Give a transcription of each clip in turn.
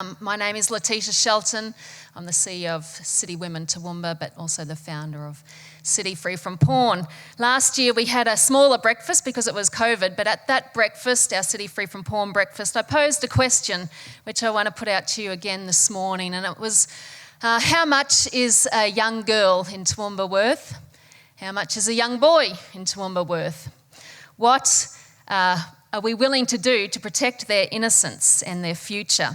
My name is Letitia Shelton. I'm the CEO of City Women Toowoomba, but also the founder of City Free from Porn. Last year we had a smaller breakfast because it was COVID, but at that breakfast, our City Free from Porn breakfast, I posed a question which I want to put out to you again this morning, and it was, how much is a young girl in Toowoomba worth? How much is a young boy in Toowoomba worth? What are we willing to do to protect their innocence and their future?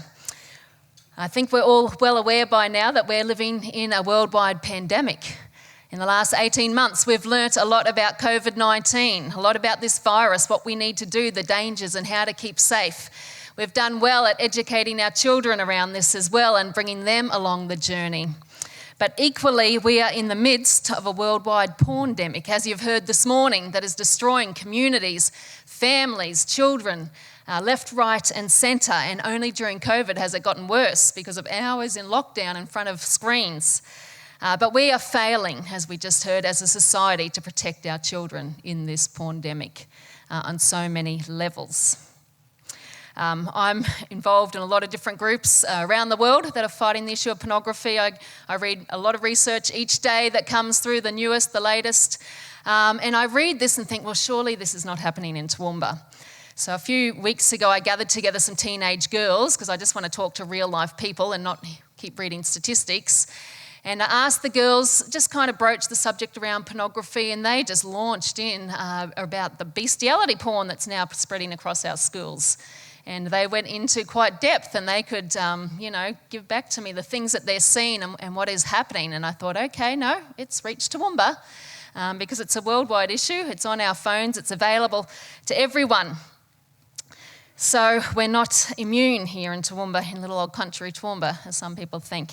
I think we're all well aware by now that we're living in a worldwide pandemic. In the last 18 months, we've learnt a lot about COVID-19, a lot about this virus, what we need to do, the dangers and how to keep safe. We've done well at educating our children around this as well and bringing them along the journey. But equally, we are in the midst of a worldwide porndemic, as you've heard this morning, that is destroying communities, families, children, left, right and centre, and only during COVID has it gotten worse because of hours in lockdown in front of screens. But we are failing, as we just heard, as a society to protect our children in this porndemic on so many levels. I'm involved in a lot of different groups around the world that are fighting the issue of pornography. I read a lot of research each day that comes through, the newest, the latest, and I read this and think, well, surely this is not happening in Toowoomba. So a few weeks ago, I gathered together some teenage girls because I just want to talk to real life people and not keep reading statistics. And I asked the girls, just kind of broach the subject around pornography, and they just launched in about the bestiality porn that's now spreading across our schools. And they went into quite depth, and they could, give back to me the things that they're seeing and what is happening. And I thought, okay, no, it's reached Toowoomba because it's a worldwide issue. It's on our phones. It's available to everyone. So we're not immune here in Toowoomba, in little old country Toowoomba, as some people think.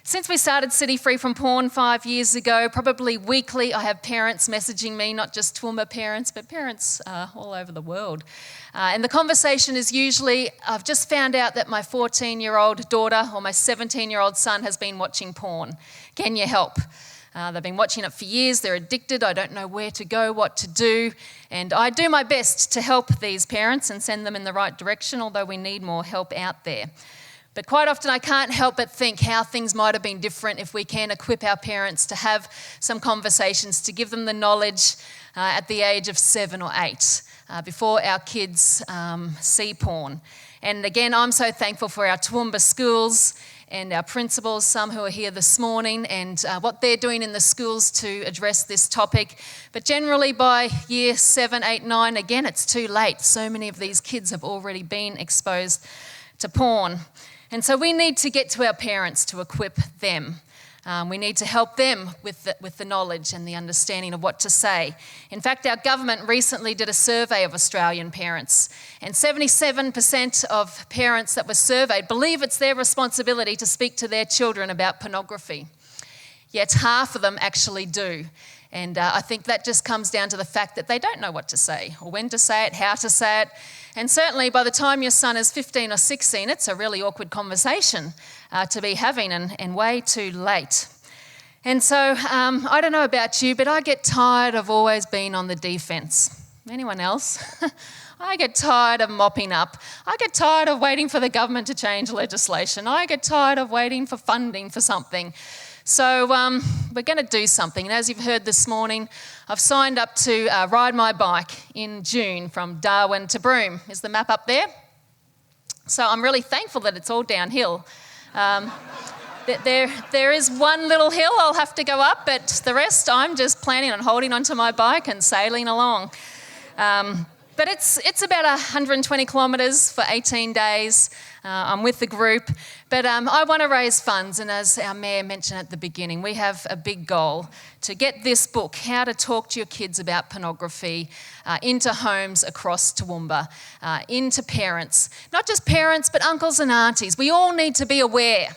Since we started City Free from Porn 5 years ago, probably weekly, I have parents messaging me, not just Toowoomba parents, but parents all over the world. And the conversation is usually, I've just found out that my 14-year-old daughter or my 17-year-old son has been watching porn. Can you help? They've been watching it for years, they're addicted, I don't know where to go, what to do, and I do my best to help these parents and send them in the right direction, although we need more help out there. But quite often I can't help but think how things might have been different if we can equip our parents to have some conversations, to give them the knowledge at the age of 7 or 8, before our kids see porn. And again, I'm so thankful for our Toowoomba schools and our principals, some who are here this morning, and what they're doing in the schools to address this topic. But generally by year 7, 8, 9, again, it's too late. So many of these kids have already been exposed to porn. And so we need to get to our parents to equip them. We need to help them with the knowledge and the understanding of what to say. In fact, our government recently did a survey of Australian parents, and 77% of parents that were surveyed believe it's their responsibility to speak to their children about pornography. Yet half of them actually do. And I think that just comes down to the fact that they don't know what to say, or when to say it, how to say it. And certainly by the time your son is 15 or 16, it's a really awkward conversation to be having, and way too late. And so I don't know about you, but I get tired of always being on the defence. Anyone else? I get tired of mopping up. I get tired of waiting for the government to change legislation. I get tired of waiting for funding for something. So we're going to do something. And as you've heard this morning, I've signed up to ride my bike in June from Darwin to Broome. Is the map up there? So I'm really thankful that it's all downhill. There is one little hill I'll have to go up, but the rest I'm just planning on holding onto my bike and sailing along. But it's about 120 kilometres for 18 days. I'm with the group, but I want to raise funds, and as our Mayor mentioned at the beginning, we have a big goal to get this book, How to Talk to Your Kids About Pornography, into homes across Toowoomba, into parents. Not just parents, but uncles and aunties. We all need to be aware.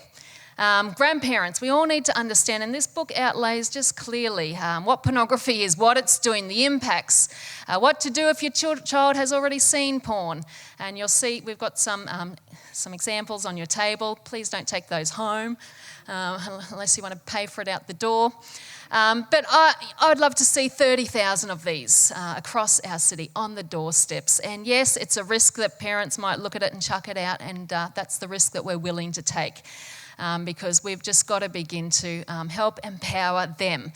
Grandparents, we all need to understand, and this book outlays just clearly what pornography is, what it's doing, the impacts What to do if your child has already seen porn. And you'll see we've got some examples on your table. Please don't take those home unless you want to pay for it out the door. But I'd love to see 30,000 of these across our city on the doorsteps. And yes, it's a risk that parents might look at it and chuck it out, and that's the risk that we're willing to take because we've just got to begin to help empower them.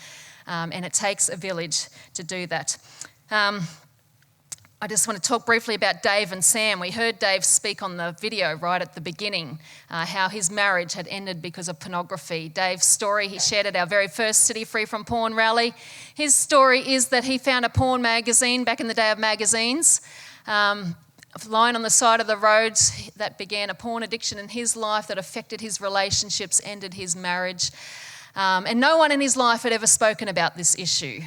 And it takes a village to do that. I just want to talk briefly about Dave and Sam. We heard Dave speak on the video right at the beginning, how his marriage had ended because of pornography. Dave's story he shared at our very first City Free from Porn rally. His story is that he found a porn magazine back in the day of magazines, lying on the side of the road that began a porn addiction in his life that affected his relationships, ended his marriage. And no one in his life had ever spoken about this issue.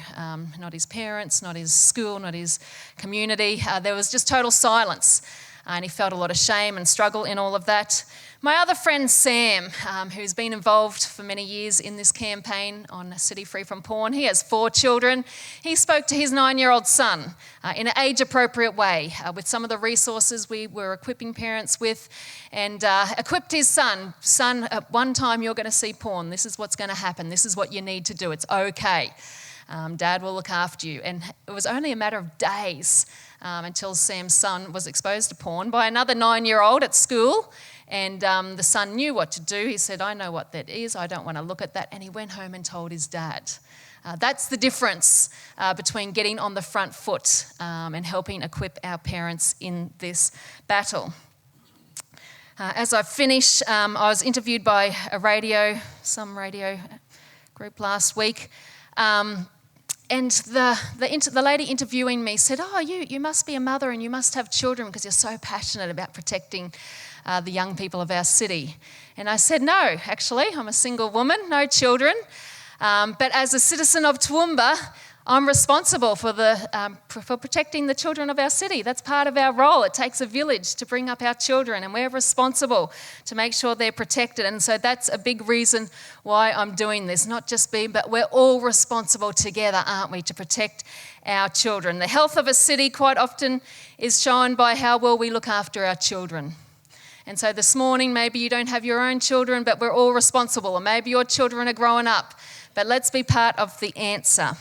Not his parents, not his school, not his community. There was just total silence. And he felt a lot of shame and struggle in all of that. My other friend Sam, who's been involved for many years in this campaign on City Free from Porn, he has 4 children. He spoke to his 9-year-old son in an age-appropriate way with some of the resources we were equipping parents with, and equipped his son. Son, at one time you're going to see porn. This is what's going to happen. This is what you need to do. It's okay. Dad will look after you. And it was only a matter of days until Sam's son was exposed to porn by another 9-year-old at school. And the son knew what to do. He said, I know what that is. I don't want to look at that. And he went home and told his dad. That's the difference between getting on the front foot and helping equip our parents in this battle. As I finish, I was interviewed by some radio group last week. And the lady interviewing me said, oh, you must be a mother and you must have children because you're so passionate about protecting the young people of our city. And I said, no, actually, I'm a single woman, no children. But as a citizen of Toowoomba, I'm responsible for protecting the children of our city. That's part of our role. It takes a village to bring up our children, and we're responsible to make sure they're protected. And so that's a big reason why I'm doing this. Not just me, but we're all responsible together, aren't we, to protect our children. The health of a city quite often is shown by how well we look after our children. And so this morning, maybe you don't have your own children, but we're all responsible. Or maybe your children are growing up. But let's be part of the answer.